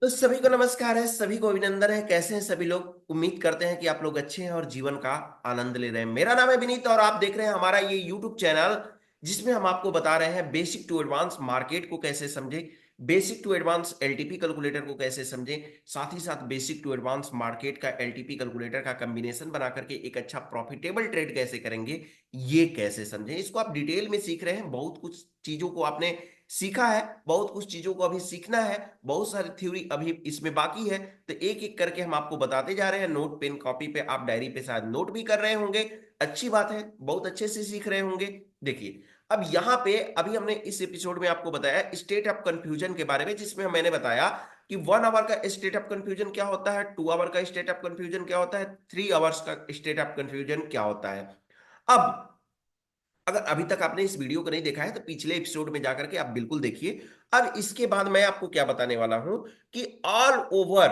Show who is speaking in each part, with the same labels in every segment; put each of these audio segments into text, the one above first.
Speaker 1: तो सभी को नमस्कार है, सभी को अभिनंदन है। कैसे हैं सभी लोग? उम्मीद करते हैं कि आप लोग अच्छे हैं और जीवन का आनंद ले रहे हैं। मेरा नाम है विनीत और आप देख रहे हैं हमारा ये यूट्यूब चैनल, जिसमें हम आपको बता रहे हैं बेसिक टू एडवांस मार्केट को कैसे समझे, basic to advance LTP calculator को कैसे समझे, साथ ही साथ बेसिक टू एडवांस मार्केट का एलटीपी कैलकुलेटर का कॉम्बिनेशन बना करके एक अच्छा प्रॉफिटेबल ट्रेड कैसे करेंगे, ये कैसे समझें। इसको आप डिटेल में सीख रहे हैं। बहुत कुछ चीजों को आपने सीखा है, बहुत कुछ चीजों को अभी सीखना है, बहुत सारी थ्योरी अभी इसमें बाकी है। तो एक एक करके हम आपको बताते जा रहे हैं। नोट पेन कॉपी पे, आप डायरी पे शायद नोट भी कर रहे होंगे। अच्छी बात है, बहुत अच्छे से सीख रहे होंगे। देखिए, अब यहाँ पे अभी हमने इस एपिसोड में आपको बताया स्टेट ऑफ कंफ्यूजन के बारे में, जिसमें मैंने बताया कि 1 आवर का स्टेट ऑफ कंफ्यूजन क्या होता है, 2 आवर का स्टेट ऑफ कंफ्यूजन क्या होता है, 3 आवर्स का स्टेट ऑफ कंफ्यूजन क्या होता है। अब अगर अभी तक आपने इस वीडियो को नहीं देखा है तो पिछले एपिसोड में जाकर के आप बिल्कुल देखिए। अब इसके बाद मैं आपको क्या बताने वाला हूं कि ऑल ओवर,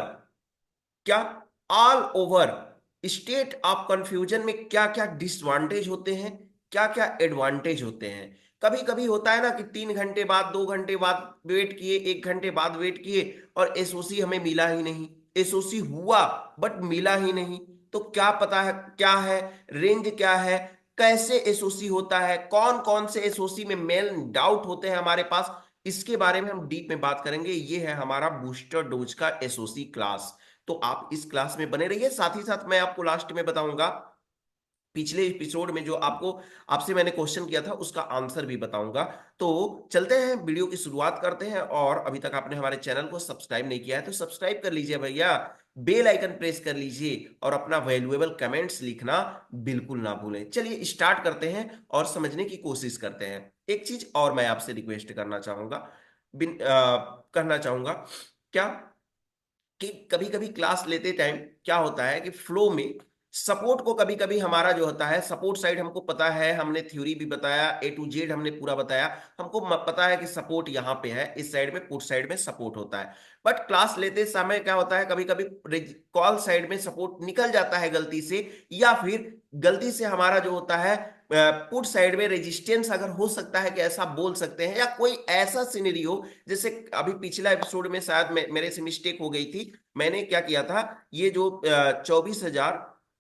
Speaker 1: क्या, all over state of confusion में क्या क्या डिसवांटेज होते हैं, क्या क्या एडवांटेज होते हैं। कभी कभी होता है ना कि 3 घंटे बाद, 2 घंटे बाद वेट किए, 1 घंटे बाद वेट किए और एसओसी हमें मिला ही नहीं। एसओसी हुआ बट मिला ही नहीं। तो क्या पता है क्या है, रेंज क्या है, कैसे एसओसी होता है, कौन कौन से एसओसी में मेल डाउट होते हैं हमारे पास, इसके बारे में हम डीप में बात करेंगे। ये है हमारा बूस्टर डोज का एसओसी क्लास। तो आप इस क्लास में बने रहिए। साथ ही साथ मैं आपको लास्ट में बताऊंगा, पिछले एपिसोड में जो आपको आपसे मैंने क्वेश्चन किया था उसका आंसर भी बताऊंगा। तो चलते हैं, वीडियो की शुरुआत करते हैं। और अभी तक आपने हमारे चैनल को सब्सक्राइब नहीं किया है तो सब्सक्राइब कर लीजिए भैया, बेल आइकन प्रेस कर लीजिए और अपना वैल्यूएबल कमेंट्स लिखना बिल्कुल ना भूलें। चलिए स्टार्ट करते हैं और समझने की कोशिश करते हैं। एक चीज और मैं आपसे रिक्वेस्ट करना चाहूंगा, करना चाहूंगा, क्या, कि कभी कभी क्लास लेते टाइम क्या होता है कि फ्लो में सपोर्ट को, कभी कभी हमारा जो होता है सपोर्ट साइड हमको पता है, हमने थ्योरी भी बताया, ए टू जेड हमने पूरा बताया। हमको पता है कि सपोर्ट यहाँ पे है, इस साइड में, पुट साइड में सपोर्ट होता है। बट क्लास लेते समय क्या होता है, कभी कभी कॉल साइड में सपोर्ट निकल जाता है गलती से, या फिर गलती से हमारा जो होता है पुट साइड में रेजिस्टेंस अगर हो सकता है कि ऐसा बोल सकते हैं, या कोई ऐसा सिनेरियो, जैसे अभी पिछला एपिसोड में शायद मेरे से मिस्टेक हो गई थी। मैंने क्या किया था, ये जो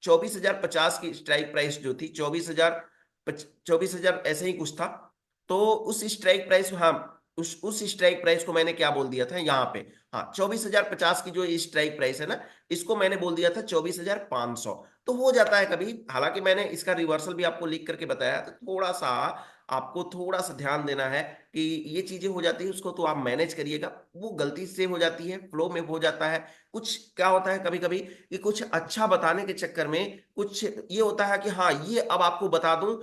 Speaker 1: 24,050 की स्ट्राइक प्राइस जो थी, 24,000 ऐसे ही कुछ था। तो उस स्ट्राइक प्राइस, हाँ, उस स्ट्राइक प्राइस को मैंने क्या बोल दिया था यहाँ पे, हाँ, 24,050 की जो स्ट्राइक प्राइस है ना, इसको मैंने बोल दिया था 24,500। तो हो जाता है कभी, हालांकि मैंने इसका रिवर्सल भी आपको लिख करके बताया, तो थोड़ा सा आपको थोड़ा सा ध्यान देना है कि ये चीजें हो जाती है, उसको तो आप मैनेज करिएगा। वो गलती से हो जाती है, फ्लो में हो जाता है। कुछ क्या होता है कभी कभी कि कुछ अच्छा बताने के चक्कर में कुछ ये होता है कि हाँ ये अब आपको बता दूं,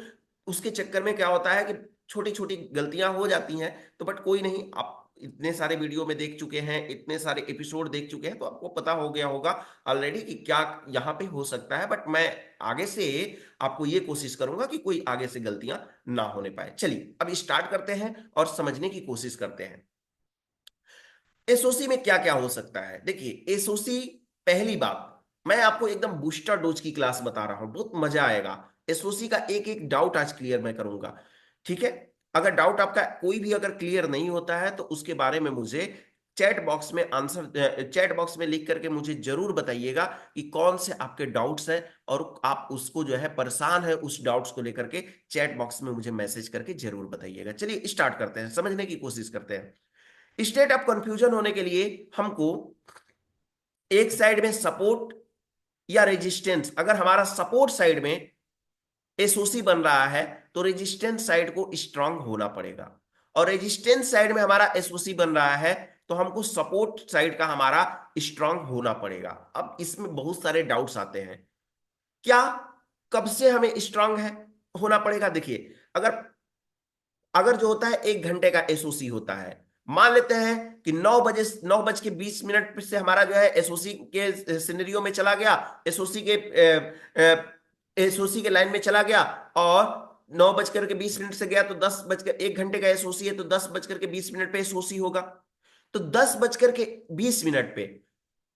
Speaker 1: उसके चक्कर में क्या होता है कि छोटी छोटी गलतियां हो जाती हैं। तो बट कोई नहीं, आप इतने सारे वीडियो में देख चुके हैं, इतने सारे एपिसोड देख चुके हैं, तो आपको पता हो गया होगा ऑलरेडी कि क्या यहाँ पे हो सकता है। बट मैं आगे से आपको ये कोशिश करूंगा कि कोई आगे से गलतियां ना होने पाए। चलिए अब स्टार्ट करते हैं और समझने की कोशिश करते हैं एसओसी में क्या क्या हो सकता है। देखिए एसओसी, पहली बात, मैं आपको एकदम बूस्टर डोज की क्लास बता रहा हूं, बहुत मजा आएगा। एसओसी का एक एक डाउट आज क्लियर मैं करूंगा, ठीक है। अगर डाउट आपका कोई भी अगर क्लियर नहीं होता है तो उसके बारे में मुझे चैट बॉक्स में लिख करके मुझे जरूर बताइएगा कि कौन से आपके डाउट्स हैं, और आप उसको जो है परेशान है उस डाउट्स को लेकर के चैट बॉक्स में मुझे मैसेज करके जरूर बताइएगा। चलिए स्टार्ट करते हैं, समझने की कोशिश करते हैं। स्टेट ऑफ कंफ्यूजन होने के लिए हमको एक साइड में सपोर्ट या रेजिस्टेंस, अगर हमारा सपोर्ट साइड में एसओसी बन रहा है तो रेजिस्टेंस साइड को स्ट्रांग होना पड़ेगा, और रेजिस्टेंस साइड में हमारा एसओसी बन रहा है तो हमको सपोर्ट साइड का हमारा स्ट्रांग होना पड़ेगा। अब इसमें बहुत सारे डाउट्स आते हैं, क्या, कब से हमें स्ट्रांग है होना पड़ेगा। देखिए, अगर अगर जो होता है 1 घंटे का एसओसी होता है, मान लेते हैं कि 9 बज के 20 मिनट से हमारा जो है एसओसी के सिनेरियो में चला गया, एसओसी के लाइन में चला गया, और 9 बज कर के 20 मिनट से गया तो 1 घंटे का एसओसी है तो 10 बज कर के 20 मिनट पे एसओसी होगा। तो 10 बज कर के 20 मिनट पे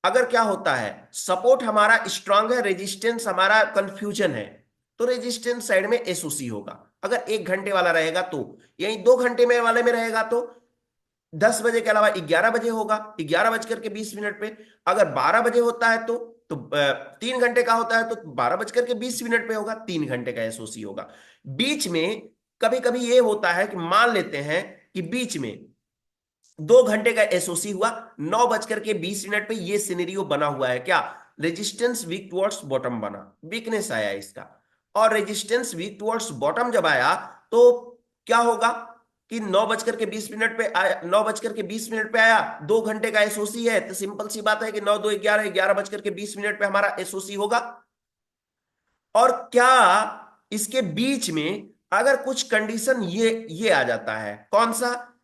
Speaker 1: अगर क्या होता है, सपोर्ट हमारा स्ट्रांग है, रेजिस्टेंस हमारा कंफ्यूजन है, तो रेजिस्टेंस साइड में एसओसी होगा। अगर 1 घंटे वाला रहेगा तो, यही 2 घंटे में वाले में रहेगा तो 10 बजे के अलावा 11 बजे होगा, 11 बज करके 20 मिनट पे। अगर 12 बजे होता है तो 3 घंटे का होता है तो 12 बज करके 20 मिनट पे होगा, 3 घंटे का एसओसी होगा। बीच में कभी कभी ये होता है कि मान लेते हैं कि बीच में 2 घंटे का एसओसी हुआ, 9 बज करके 20 मिनट पे ये सिनेरियो बना हुआ है क्या, रेजिस्टेंस वीक टुवर्ड्स बॉटम बना, वीकनेस आया इसका। और रेजिस्टेंस वीक टुवर्ड्स बॉटम जब आया तो क्या होगा कि 9 बज करके 20 मिनट पे आया, 9 बज करके 20 मिनट पे आया, 2 घंटे का एसओसी है, तो सिंपल सी बात है कि 9 2 11, 11 बज करके 20 मिनट पे हमारा एसओसी होगा। और क्या इसके बीच में अगर कुछ कंडीशन ये आ जाता है, कौन सा,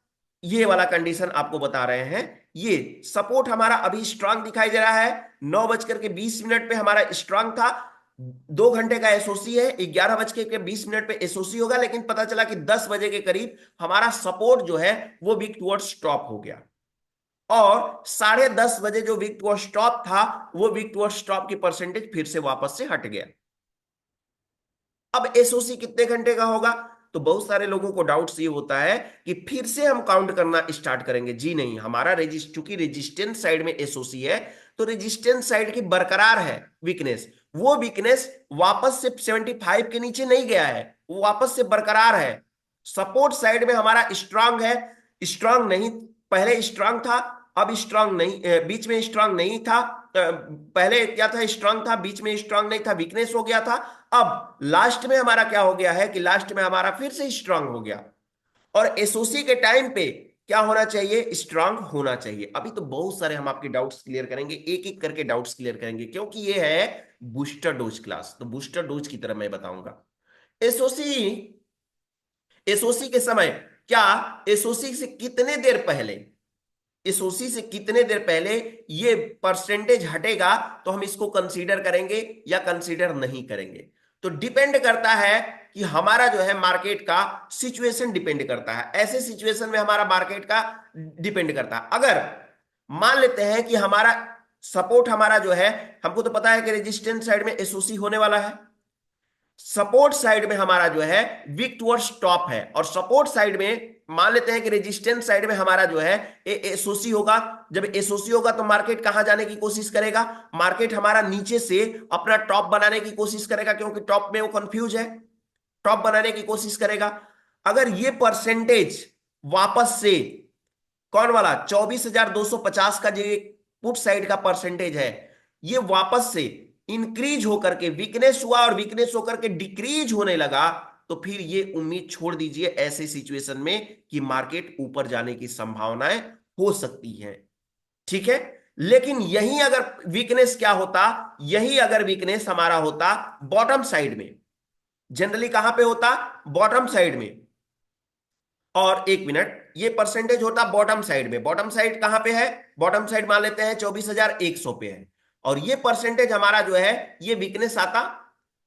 Speaker 1: ये वाला कंडीशन आपको बता रहे हैं। ये सपोर्ट हमारा अभी स्ट्रांग दिखाई दे रहा है, 9 बज करके 20 मिनट पे हमारा स्ट्रांग था, 2 घंटे का एसओसी है, 11 बज के 20 मिनट पे एसओसी होगा, लेकिन पता चला कि 10 बजे के करीब हमारा सपोर्ट जो है वो वीक टुवर्ड्स स्टॉप हो गया, और 10:30 बजे जो वीक टुवर्ड्स स्टॉप था वो वीक टुवर्ड्स स्टॉप की परसेंटेज फिर से वापस से हट गया। अब एसओसी कितने घंटे का होगा, तो बहुत सारे लोगों को डाउट्स ये होता है कि फिर से हम काउंट करना स्टार्ट करेंगे। जी नहीं, हमारा चूंकि रेजिस्टेंस साइड में एसओसी है तो रेजिस्टेंस साइड की बरकरार है वीकनेस, वो वीकनेस वापस से 75 के नीचे नहीं गया है, वो वापस से बरकरार है। सपोर्ट साइड में हमारा स्ट्रांग है, स्ट्रांग नहीं, पहले स्ट्रांग था, अब स्ट्रांग नहीं, बीच में स्ट्रांग नहीं था, पहले क्या था, स्ट्रांग था, बीच में स्ट्रांग नहीं था, वीकनेस हो गया था। अब लास्ट में हमारा क्या हो गया है कि लास्ट में हमारा फिर से स्ट्रांग हो गया, और एसओसी के टाइम पे क्या होना चाहिए, स्ट्रांग होना चाहिए। अभी तो बहुत सारे हम आपके डाउट्स क्लियर करेंगे, एक एक करके डाउट्स क्लियर करेंगे, क्योंकि ये है बूस्टर डोज क्लास, तो बूस्टर डोज की तरह मैं बताऊंगा। एसओसी, एसओसी के समय क्या, एसओसी से कितने देर पहले, एसओसी से कितने देर पहले ये परसेंटेज हटेगा तो हम इसको कंसीडर करेंगे या कंसीडर नहीं करेंगे, तो डिपेंड करता है कि हमारा जो है मार्केट का सिचुएशन डिपेंड करता है। ऐसे सिचुएशन में हमारा मार्केट का डिपेंड करता है। अगर मान लेते हैं कि हमारा सपोर्ट हमारा जो है, हमको तो पता है कि रेजिस्टेंस साइड में एसओसी होने वाला है, सपोर्ट साइड में हमारा जो है वीक टुवर्ड्स टॉप है, और सपोर्ट साइड में मान लेते हैं कि रेजिस्टेंस साइड में हमारा जो है एसओसी होगा। जब एसओसी होगा तो मार्केट कहां जाने की कोशिश करेगा, मार्केट हमारा नीचे से अपना टॉप बनाने की कोशिश करेगा, क्योंकि टॉप में वो कंफ्यूज है, टॉप बनाने की कोशिश करेगा। अगर ये परसेंटेज वापस से, कौन वाला 24,250 का जो पुट साइड का परसेंटेज है, ये वापस से इंक्रीज होकर के वीकनेस हुआ और वीकनेस होकर के डिक्रीज होने लगा, तो फिर ये उम्मीद छोड़ दीजिए ऐसे सिचुएशन में कि मार्केट ऊपर जाने की संभावनाएं हो सकती हैं। ठीक है, लेकिन यही अगर वीकनेस क्या होता, यही अगर वीकनेस हमारा होता बॉटम साइड में, जनरली कहां पे होता, बॉटम साइड में, और एक मिनट, ये परसेंटेज होता बॉटम साइड में, बॉटम साइड कहां पे है, बॉटम साइड मान लेते हैं 24,100 पे है, और ये परसेंटेज हमारा जो है ये वीकनेस आता,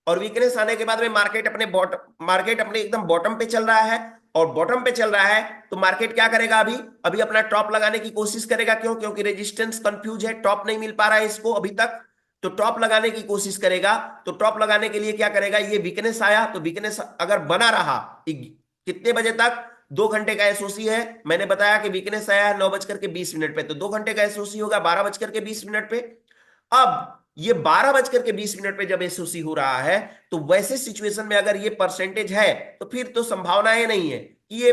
Speaker 1: और वीकनेस आने के बाद में मार्केट अपने बॉटम, मार्केट अपने एकदम बॉटम पे चल रहा है, और बॉटम पे चल रहा है तो मार्केट क्या करेगा, अभी अभी अपना टॉप लगाने की कोशिश करेगा। क्यों, क्योंकि रेजिस्टेंस कंफ्यूज है, टॉप नहीं मिल पा रहा है इसको अभी तक, तो टॉप लगाने की कोशिश करेगा। तो टॉप लगाने के लिए क्या करेगा, ये वीकनेस आया तो वीकनेस अगर बना रहा कितने बजे तक, 2 घंटे का एसओसी है, मैंने बताया कि वीकनेस आया है 9 बज करके 20 मिनट पे, तो 2 घंटे का एसओसी होगा 12 बज करके 20 मिनट पे। अब ये 12 बज करके 20 मिनट पे जब एसओसी हो रहा है, तो वैसे सिचुएशन में अगर ये परसेंटेज है तो फिर तो संभावनाएं नहीं है कि ये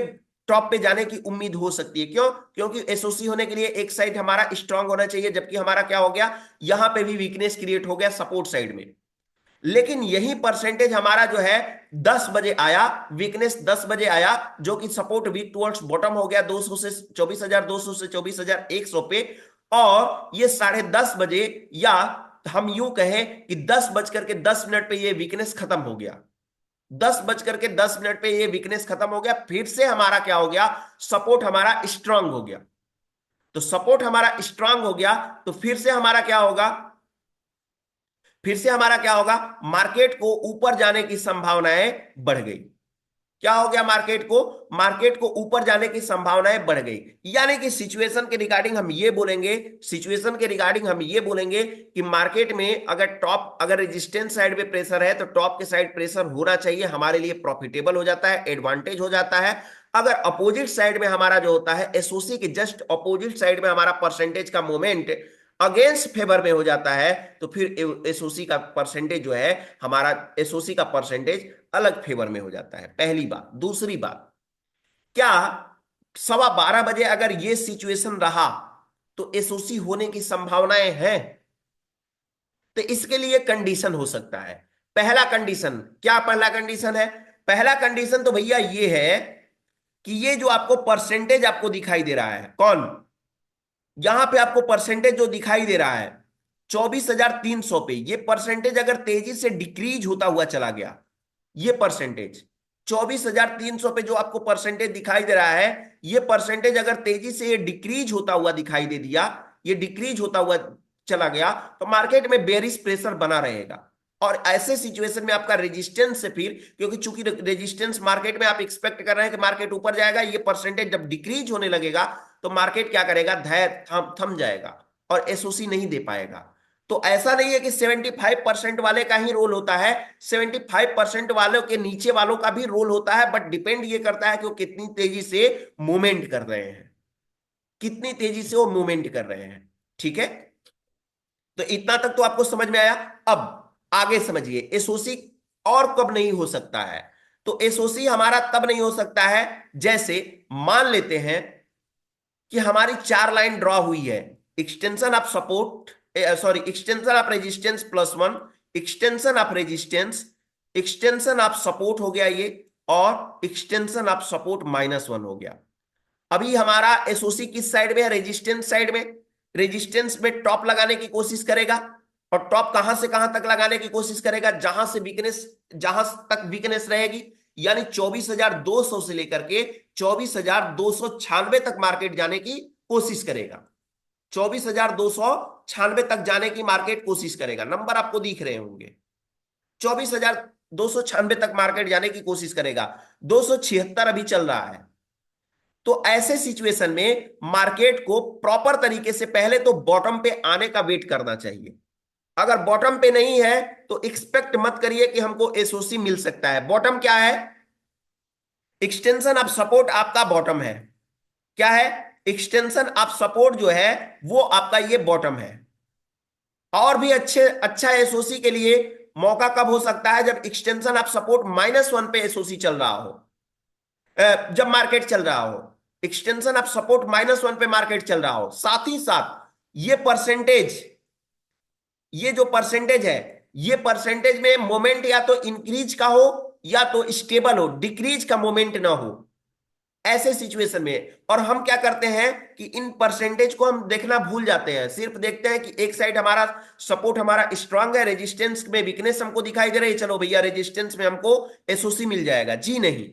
Speaker 1: टॉप पे जाने की उम्मीद हो सकती है। क्यों, क्योंकि एसओसी होने के लिए एक साइड हमारा स्ट्रांग होना चाहिए, जबकि हमारा क्या हो गया, यहां पे भी वीकनेस क्रिएट हो गया सपोर्ट साइड में। लेकिन यही परसेंटेज हमारा जो है 10 बजे आया, वीकनेस 10 बजे आया, जो कि सपोर्ट वीक टुवर्ड्स बॉटम हो गया 200 से 24,200 से 24,100 पे, और ये 10:30 बजे, या हम यूं कहें कि 10 बज करके 10 मिनट पे ये वीकनेस खत्म हो गया, 10 बज करके 10 मिनट पे ये वीकनेस खत्म हो गया, फिर से हमारा क्या हो गया, सपोर्ट हमारा स्ट्रांग हो गया। तो सपोर्ट हमारा स्ट्रांग हो गया तो फिर से हमारा क्या होगा, फिर से हमारा क्या होगा, मार्केट को ऊपर जाने की संभावनाएं बढ़ गई। क्या हो गया, मार्केट को ऊपर जाने की संभावनाएं बढ़ गई। यानी कि सिचुएशन के रिगार्डिंग हम ये बोलेंगे, सिचुएशन के रिगार्डिंग हम ये बोलेंगे कि मार्केट में अगर टॉप, अगर रेजिस्टेंस साइड पे प्रेशर है तो टॉप के साइड प्रेशर होना चाहिए, हमारे लिए प्रॉफिटेबल हो जाता है, एडवांटेज हो जाता है। अगर अपोजिट साइड में हमारा जो होता है एसओसी के जस्ट अपोजिट साइड में हमारा परसेंटेज का मोमेंट अगेंस्ट फेवर में हो जाता है, तो फिर एसओसी का परसेंटेज जो है, हमारा एसओसी का परसेंटेज अलग फेवर में हो जाता है। पहली बात। दूसरी बात, क्या 12:15 बजे अगर ये सिचुएशन रहा तो एसओसी होने की संभावनाएं हैं? तो इसके लिए कंडीशन हो सकता है। पहला कंडीशन क्या? पहला कंडीशन है, पहला कंडीशन तो भैया ये है कि ये जो आपको परसेंटेज आपको दिखाई दे रहा है, कौन, यहां पे आपको परसेंटेज जो दिखाई दे रहा है 24,300 पे, ये परसेंटेज अगर तेजी से डिक्रीज होता हुआ चला गया, ये परसेंटेज 24,300 पे जो आपको परसेंटेज दिखाई दे रहा है, ये परसेंटेज अगर तेजी से ये डिक्रीज होता हुआ दिखाई दे दिया, ये डिक्रीज होता हुआ चला गया, तो मार्केट में बेरिश प्रेशर बना रहेगा। और ऐसे सिचुएशन में आपका रेजिस्टेंस से फिर, क्योंकि चूंकि रेजिस्टेंस मार्केट में आप एक्सपेक्ट कर रहे हैं कि मार्केट ऊपर जाएगा, ये परसेंटेज जब डिक्रीज होने लगेगा तो मार्केट क्या करेगा, धैर्य थम जाएगा और एसओसी नहीं दे पाएगा। तो ऐसा नहीं है कि 75% वाले का ही रोल होता है, 75% वालों के नीचे वालों का भी रोल होता है, बट डिपेंड ये करता है कि वो कितनी तेजी से मूवमेंट कर रहे हैं, कितनी तेजी से वो मूवमेंट कर रहे हैं। ठीक है, तो इतना तक तो आपको समझ में आया। अब आगे समझिए एसओसी और कब नहीं हो सकता है। तो एसओसी हमारा तब नहीं हो सकता है, जैसे मान लेते हैं कि हमारी 4 लाइन ड्रॉ हुई है, extension of support, sorry, extension of resistance +1, extension of resistance, extension of support हो गया ये, और एक्सटेंशन ऑफ सपोर्ट -1 हो गया। अभी हमारा एसओसी किस साइड में है? रेजिस्टेंस साइड में। रेजिस्टेंस में टॉप लगाने की कोशिश करेगा, और टॉप कहां से कहां तक लगाने की कोशिश करेगा? जहां तक वीकनेस रहेगी, यानी 24,200 से लेकर के 24,296 तक मार्केट जाने की कोशिश करेगा। 24,296 तक जाने की मार्केट कोशिश करेगा, नंबर आपको दिख रहे होंगे। 24,296 तक मार्केट जाने की कोशिश करेगा, 276 अभी चल रहा है। तो ऐसे सिचुएशन में मार्केट को प्रॉपर तरीके से पहले तो बॉटम पे आने का वेट करना चाहिए। अगर बॉटम पे नहीं है तो एक्सपेक्ट मत करिए कि हमको एसओसी मिल सकता है। बॉटम क्या है? एक्सटेंशन ऑफ सपोर्ट आपका बॉटम है। क्या है? एक्सटेंशन ऑफ सपोर्ट जो है वो आपका ये बॉटम है। और भी अच्छा एसओसी के लिए मौका कब हो सकता है? जब एक्सटेंशन ऑफ सपोर्ट -1 पे एसओसी चल रहा हो, जब मार्केट चल रहा हो, एक्सटेंशन ऑफ सपोर्ट -1 पे मार्केट चल रहा हो। साथ ही साथ ये परसेंटेज, ये जो परसेंटेज है, ये परसेंटेज में मोमेंट या तो इंक्रीज का हो या तो स्टेबल हो, डिक्रीज का मोमेंट ना हो, ऐसे सिचुएशन में। और हम क्या करते हैं कि इन परसेंटेज को हम देखना भूल जाते हैं, सिर्फ देखते हैं कि एक साइड हमारा सपोर्ट हमारा स्ट्रांग है, रेजिस्टेंस में वीकनेस हमको दिखाई दे रही है, चलो भैया रेजिस्टेंस में हमको एसओसी मिल जाएगा। जी नहीं।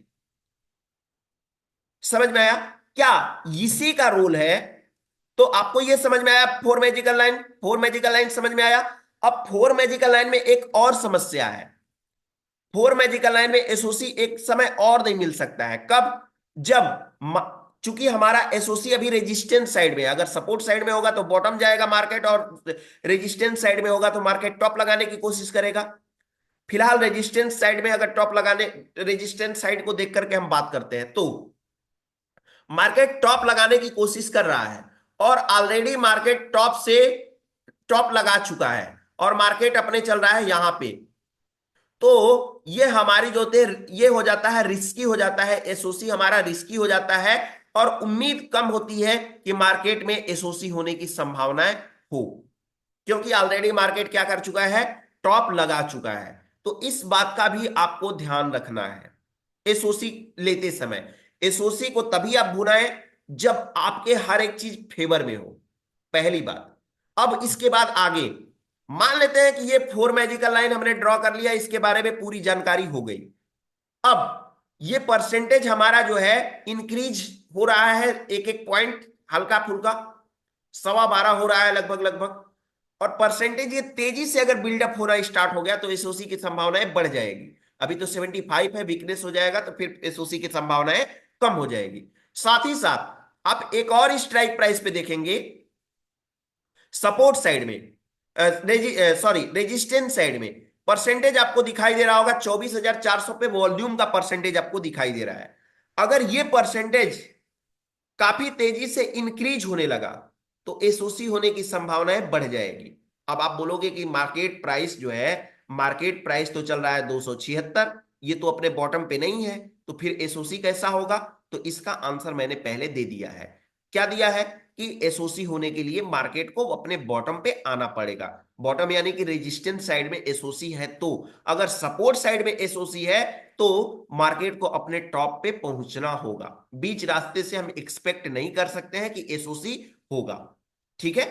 Speaker 1: समझ में आया क्या? इसी का रोल है। तो आपको यह समझ में आया four magical line? Four magical line समझ में आया। अब फोर मैजिकल लाइन में एक और समस्या है। फोर मैजिकल लाइन में एसओसी एक समय और नहीं मिल सकता है। कब? जब चूंकि हमारा एसओसी अभी रेजिस्टेंस साइड में, अगर सपोर्ट साइड में होगा तो बॉटम जाएगा मार्केट, और रेजिस्टेंस साइड में होगा तो मार्केट टॉप लगाने की कोशिश करेगा। फिलहाल रेजिस्टेंस साइड में अगर टॉप लगाने, रेजिस्टेंस साइड को देख करके हम बात करते हैं, तो मार्केट टॉप लगाने की कोशिश कर रहा है, और ऑलरेडी मार्केट टॉप से टॉप लगा चुका है, और मार्केट अपने चल रहा है यहां पे। तो ये हमारी जो थे, ये हो जाता है रिस्की, हो जाता है एसओसी हमारा रिस्की हो जाता है, और उम्मीद कम होती है कि मार्केट में एसओसी होने की संभावनाएं हो, क्योंकि ऑलरेडी मार्केट क्या कर चुका है? टॉप लगा चुका है। तो इस बात का भी आपको ध्यान रखना है एसओसी लेते समय। एसओसी को तभी आप भुनाएं जब आपके हर एक चीज फेवर में हो, पहली बात। अब इसके बाद आगे मान लेते हैं कि ये फोर मैजिकल लाइन हमने ड्रॉ कर लिया, इसके बारे में पूरी जानकारी हो गई। अब ये परसेंटेज हमारा जो है इंक्रीज हो रहा है, एक एक पॉइंट हल्का फुल्का, 12.25 हो रहा है लगभग लगभग। और परसेंटेज ये तेजी से अगर बिल्डअप होना स्टार्ट हो गया तो एसओसी की संभावनाएं बढ़ जाएगी। अभी तो 75 है, वीकनेस हो जाएगा तो फिर एसओसी की संभावनाएं कम हो जाएगी। साथ ही साथ आप एक और स्ट्राइक प्राइस पे देखेंगे, सपोर्ट साइड में, सॉरी रेजिस्टेंस साइड में परसेंटेज आपको दिखाई दे रहा होगा 24,400 पे वॉल्यूम का परसेंटेज आपको दिखाई दे रहा है। अगर ये परसेंटेज काफी तेजी से इंक्रीज होने लगा तो एसओसी होने की संभावनाएं बढ़ जाएगी। अब आप बोलोगे कि मार्केट प्राइस जो है, मार्केट प्राइस तो चल रहा है 276, ये तो अपने बॉटम पे नहीं है, तो फिर एसओसी कैसा होगा? तो इसका आंसर मैंने पहले दे दिया है। क्या दिया है? कि एसओसी होने के लिए मार्केट को अपने बॉटम पे आना पड़ेगा। बॉटम यानी कि रेजिस्टेंस साइड में एसओसी है, तो अगर सपोर्ट साइड में एसओसी है तो मार्केट को अपने टॉप पे पहुंचना होगा। बीच रास्ते से हम एक्सपेक्ट नहीं कर सकते हैं कि एसओसी होगा। ठीक है,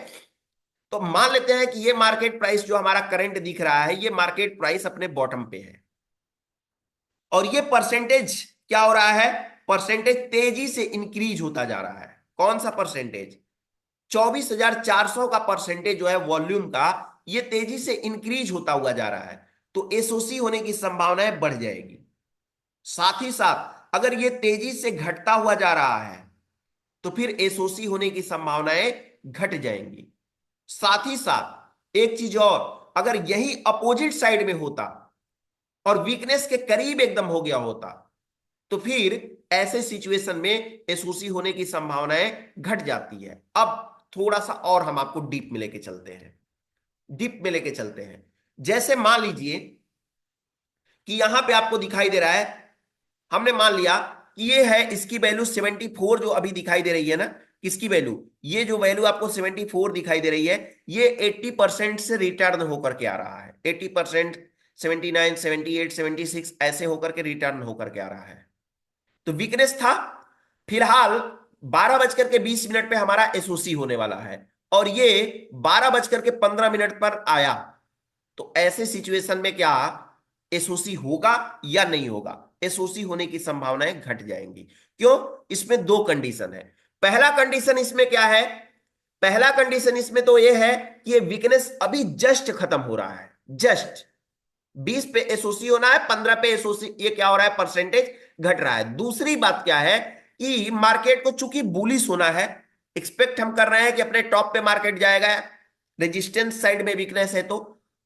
Speaker 1: तो मान लेते हैं कि ये मार्केट प्राइस जो हमारा करंट दिख रहा है, ये मार्केट प्राइस अपने बॉटम पे है और ये परसेंटेज क्या हो रहा है? परसेंटेज तेजी से इंक्रीज होता जा रहा है। कौन सा परसेंटेज? 24,400 का परसेंटेज जो है वॉल्यूम का, ये तेजी से इंक्रीज होता हुआ जा रहा है, तो एसओसी होने की संभावनाएं बढ़ जाएगी। साथ ही साथ अगर ये तेजी से घटता हुआ जा रहा है तो फिर एसओसी होने की संभावनाएं घट जाएंगी। साथ ही साथ एक चीज और, अगर यही अपोजिट साइड में होता और वीकनेस के करीब एकदम हो गया होता तो फिर ऐसे सिचुएशन में एसओसी होने की संभावनाएं घट जाती है। अब थोड़ा सा और हम आपको डीप में लेके चलते हैं, डीप में लेके चलते हैं। जैसे मान लीजिए कि यहां पे आपको दिखाई दे रहा है, हमने मान लिया कि ये है, इसकी वैल्यू 74 जो अभी दिखाई दे रही है ना, किसकी वैल्यू? ये जो वैल्यू आपको 74 दिखाई दे रही है, ये 80% से रिटर्न होकर के आ रहा है। 80%, 79, 78, 76 ऐसे होकर के रिटर्न होकर के आ रहा है। तो वीकनेस था। फिलहाल 12:20 पे हमारा एसओसी होने वाला है और ये 12:15 पर आया, तो ऐसे सिचुएशन में क्या एसओसी होगा या नहीं होगा? एसओसी होने की संभावनाएं घट जाएंगी। क्यों? इसमें दो कंडीशन है। पहला कंडीशन इसमें क्या है? पहला कंडीशन इसमें तो यह है कि ये वीकनेस अभी जस्ट खत्म हो रहा है। जस्ट 20 पे एसओसी होना है, 15 पे एसओसी, ये क्या हो रहा है? परसेंटेज घट रहा है। दूसरी बात क्या है कि मार्केट को चूंकि बुलिश होना है, एक्सपेक्ट हम कर रहे हैं कि अपने टॉप पे मार्केट जाएगा, रेजिस्टेंस साइड में वीकनेस है तो,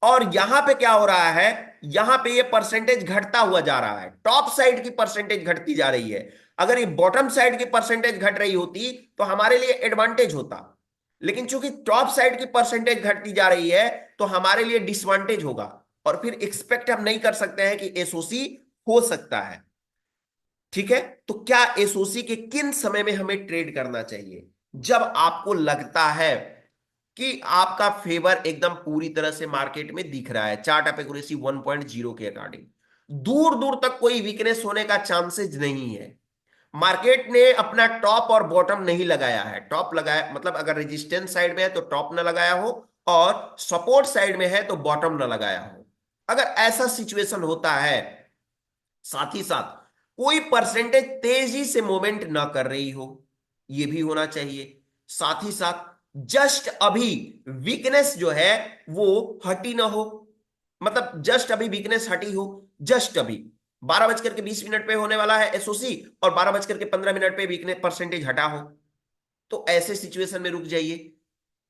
Speaker 1: और यहां पे क्या हो रहा है? यहां पे ये परसेंटेज घटता हुआ जा रहा है, टॉप साइड की परसेंटेज घटती जा रही है। अगर ये बॉटम साइड की परसेंटेज घट रही होती तो हमारे लिए एडवांटेज होता, लेकिन चूंकि टॉप साइड की परसेंटेज घटती जा रही है तो हमारे लिए डिसवांटेज होगा और फिर एक्सपेक्ट हम नहीं कर सकते हैं कि एसओसी हो सकता है। ठीक है, तो क्या एसओसी के किन समय में हमें ट्रेड करना चाहिए? जब आपको लगता है कि आपका फेवर एकदम पूरी तरह से मार्केट में दिख रहा है, चार्ट ऑफ एक्यूरेसी 1.0 के अकॉर्डिंग दूर दूर तक कोई वीकनेस होने का चांसेस नहीं है। मार्केट ने अपना टॉप और बॉटम नहीं लगाया है। टॉप लगाया मतलब अगर रेजिस्टेंस साइड में है तो टॉप ना लगाया हो और सपोर्ट साइड में है तो बॉटम ना लगाया हो। अगर ऐसा सिचुएशन होता है, साथ ही साथ कोई परसेंटेज तेजी से मूवमेंट ना कर रही हो, यह भी होना चाहिए। साथ ही साथ जस्ट अभी वीकनेस जो है वो हटी ना हो, मतलब जस्ट अभी वीकनेस हटी हो, जस्ट अभी 12:20 पे होने वाला है एसओसी और 12:15 पे वीकनेस परसेंटेज हटा हो, तो ऐसे सिचुएशन में रुक जाइए।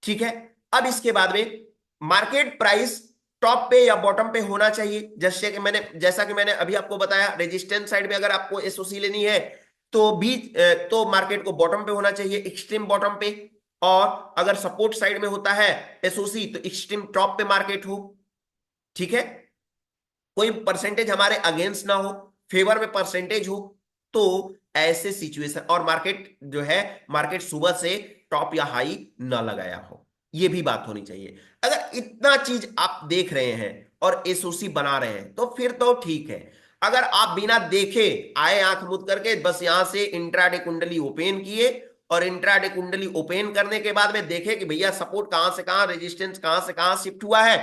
Speaker 1: ठीक है, अब इसके बाद में मार्केट प्राइस टॉप पे या बॉटम पे होना चाहिए। जैसा कि मैंने अभी आपको बताया, रेजिस्टेंस साइड में अगर आपको एसओसी लेनी है तो तो मार्केट को बॉटम पे होना चाहिए, एक्सट्रीम बॉटम पे। और अगर सपोर्ट साइड में होता है एसओसी तो एक्सट्रीम टॉप पे मार्केट हो। ठीक है, कोई परसेंटेज हमारे अगेंस्ट ना हो, फेवर में परसेंटेज हो, तो ऐसे सिचुएशन, और मार्केट जो है, मार्केट सुबह से टॉप या हाई ना लगाया हो, ये भी बात होनी चाहिए। अगर इतना चीज आप देख रहे हैं और एसओसी बना रहे हैं तो फिर तो ठीक है। अगर आप बिना देखे आए आंख मूंद करके बस यहां से इंट्राडे कुंडली ओपन किए और इंट्राडे कुंडली ओपन करने के बाद में देखे कि भैया सपोर्ट कहां से कहां, रेजिस्टेंस कहां से कहां शिफ्ट हुआ है,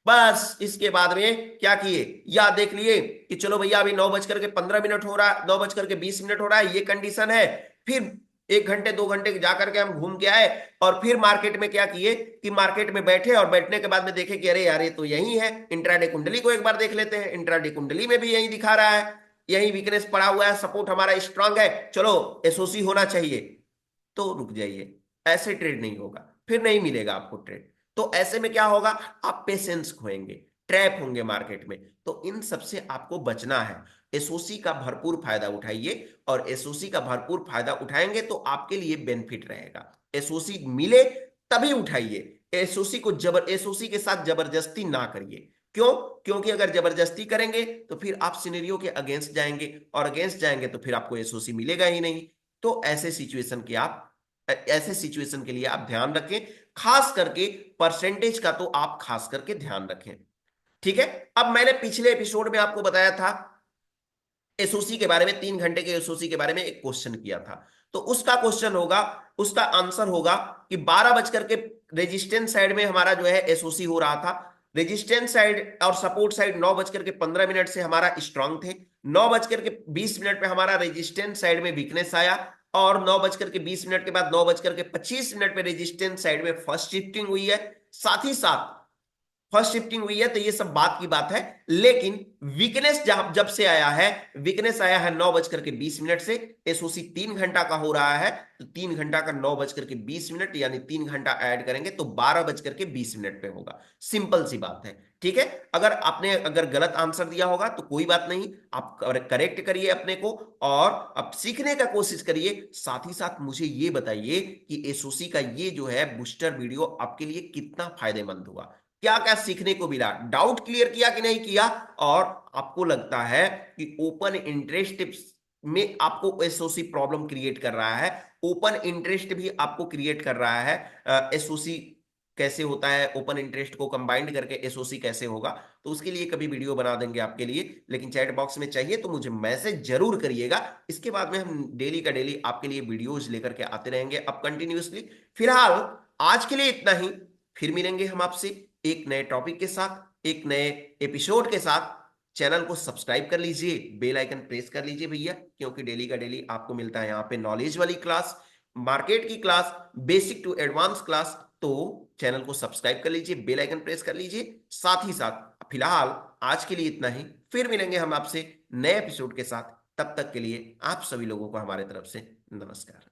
Speaker 1: बस इसके बाद में क्या किए, या देख लिए कि चलो भैया अभी 9:15 हो रहा है, 9:20 हो रहा है, ये कंडीशन है, फिर 1 घंटे 2 घंटे जाकर के हम घूम के आए और फिर मार्केट में क्या किए कि मार्केट में बैठे और बैठने के बाद में देखे कि अरे यार ये तो यही है, इंट्राडे कुंडली को एक बार देख लेते हैं, इंट्राडे कुंडली में भी यही दिखा रहा है, यही वीकनेस पड़ा हुआ है, सपोर्ट हमारा स्ट्रांग है, चलो एसओसी होना चाहिए, तो रुक जाइए। ऐसे ट्रेड नहीं होगा, फिर नहीं मिलेगा आपको ट्रेड। तो ऐसे में क्या होगा? आप पेशेंस खोएंगे, ट्रैप होंगे मार्केट में। तो इन सब से आपको बचना है। एसओसी का भरपूर फायदा उठाइए, और एसओसी का भरपूर फायदा उठाएंगे तो आपके लिए बेनिफिट रहेगा। एसओसी मिले तभी उठाइए। एसओसी के साथ जबरदस्ती ना करिए। क्यों? क्योंकि अगर जबरदस्ती करेंगे तो फिर आप सिनेरियो के अगेंस्ट जाएंगे, और अगेंस्ट जाएंगे तो फिर आपको एसओसी मिलेगा ही नहीं। तो ऐसे सिचुएशन के लिए आप ध्यान रखें। खास करके परसेंटेज का तो आप खास करके ध्यान रखें। ठीक है। अब मैंने पिछले एपिसोड में आपको बताया था एसओसी के बारे में, 3 घंटे के एसओसी के बारे में एक क्वेश्चन किया था। तो उसका आंसर होगा कि 12 बज के रेजिस्टेंस साइड में हमारा जो है एसओसी हो रहा था। रेजिस्टेंस साइड और सपोर्ट साइड 9:15 से हमारा स्ट्रांग थे। 9:20 पे हमारा रेजिस्टेंस साइड में वीकनेस आया, और 9:20 के बाद 9:25 पे रेजिस्टेंस साइड में फर्स्ट शिफ्टिंग हुई है। साथ ही साथ फर्स्ट शिफ्टिंग हुई है, तो ये सब बात की बात है। लेकिन वीकनेस जब से आया है, वीकनेस आया है 9:20 से। एसओसी 3 घंटा का हो रहा है, तो 3 घंटा का 9:20 यानी 3 घंटा ऐड करेंगे तो 12:20 पे होगा। सिंपल सी बात है। ठीक है। अगर गलत आंसर दिया होगा तो कोई बात नहीं, आप करेक्ट करिए अपने को, और अब सीखने का कोशिश करिए। साथ ही साथ मुझे ये बताइए कि एसओसी का ये जो है बूस्टर वीडियो आपके लिए कितना फायदेमंद हुआ, क्या क्या सीखने को मिला, डाउट क्लियर किया कि नहीं किया, और आपको लगता है कि ओपन इंटरेस्ट में आपको एसओसी प्रॉब्लम क्रिएट कर रहा है, ओपन इंटरेस्ट भी आपको क्रिएट कर रहा है, एसओसी कैसे होता है, ओपन इंटरेस्ट को कंबाइंड करके एसओसी कैसे होगा, तो उसके लिए कभी वीडियो बना देंगे आपके लिए। लेकिन चैट बॉक्स में चाहिए तो मुझे मैसेज जरूर करिएगा। इसके बाद में हम डेली का डेली आपके लिए वीडियोज लेकर के आते रहेंगे अब कंटिन्यूअसली। फिलहाल आज के लिए इतना ही। फिर मिलेंगे हम आपसे एक नए टॉपिक के साथ, एक नए एपिसोड के साथ। चैनल को सब्सक्राइब कर लीजिए, बेल आइकन प्रेस कर लीजिए भैया, क्योंकि डेली का डेली आपको मिलता है यहाँ पे नॉलेज वाली क्लास, मार्केट की class, basic to advance class. तो चैनल को सब्सक्राइब कर लीजिए, बेल आइकन प्रेस कर लीजिए। साथ ही साथ फिलहाल आज के लिए इतना ही। फिर मिलेंगे हम आपसे नए एपिसोड के साथ। तब तक के लिए आप सभी लोगों को हमारे तरफ से नमस्कार।